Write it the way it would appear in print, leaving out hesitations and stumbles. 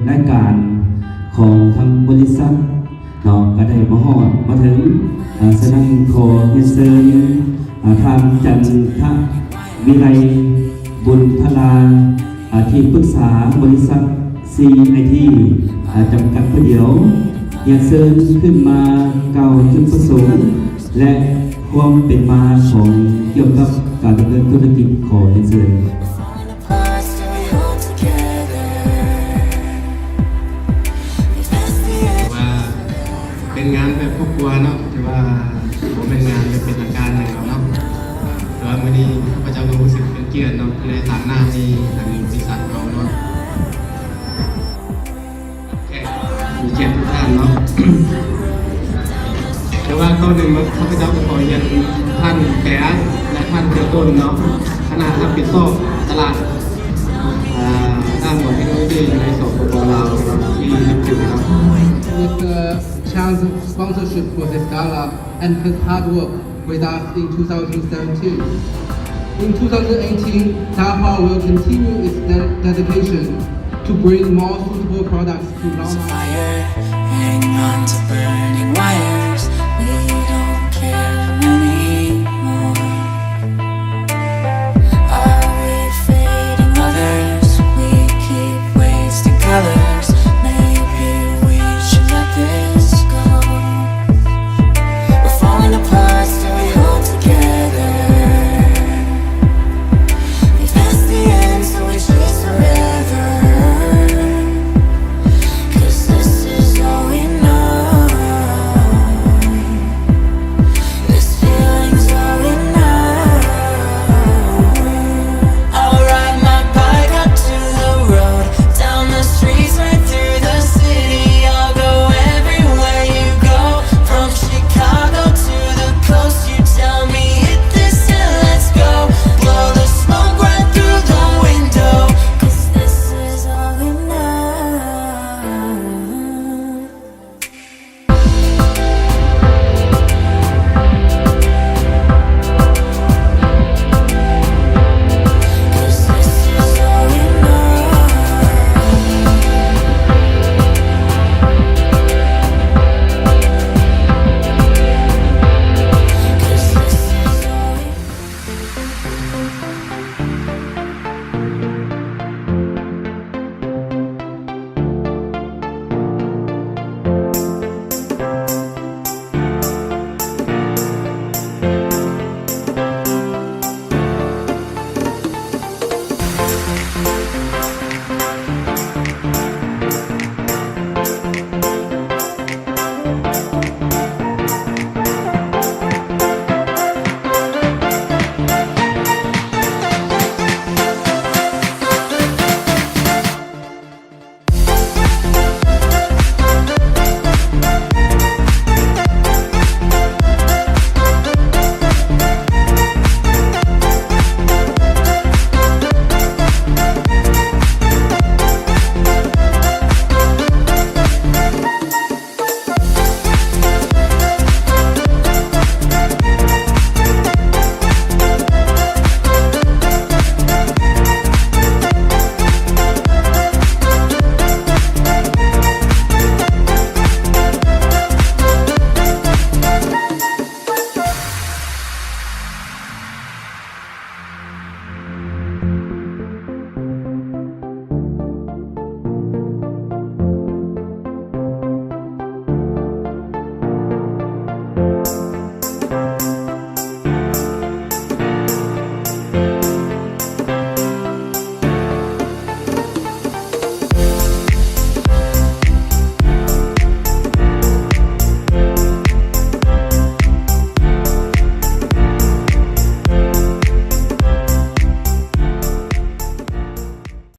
รายการของทางบริษัทเนาะก็ได้มาฮอดมาถึงฉะนั้นขอเรียนเชิญทางจันทวิไลบุญพลาที่ปรึกษาบริษัท CIT จำกัดผู้เดียวเรียนเชิญขึ้นมาเก่าจุดประสงค์และความเป็นมาของเกี่ยวกับการดำเนินธุรกิจของเรียนเชิญเป็นงานแบบครอบครัวเนาะถือว่าผมเป็นงานเป็นทางการหนึ่งเนาะแต่ว่าวันนี้ข้าพเจ้าก็รู้สึกเป็นเกียรติเนาะในฐานะที่ทางบริษัทเราเนาะมีเกียรติทุกท่านเนาะแต่ว่าก็หนึ่งข้าพเจ้าก็ขอเรียนท่านแก่และท่านเจ้าต้นเนาะคณะรับผิดชอบตลาดด้านของเทคโนโลยีในสปป.ลาวที่ถึงครับ With Chang's sponsorship for this gala and his hard work with us in 2017. In 2018, Dahua will continue its dedication to bring more suitable products to Lao. Fire, hang on to burning wire.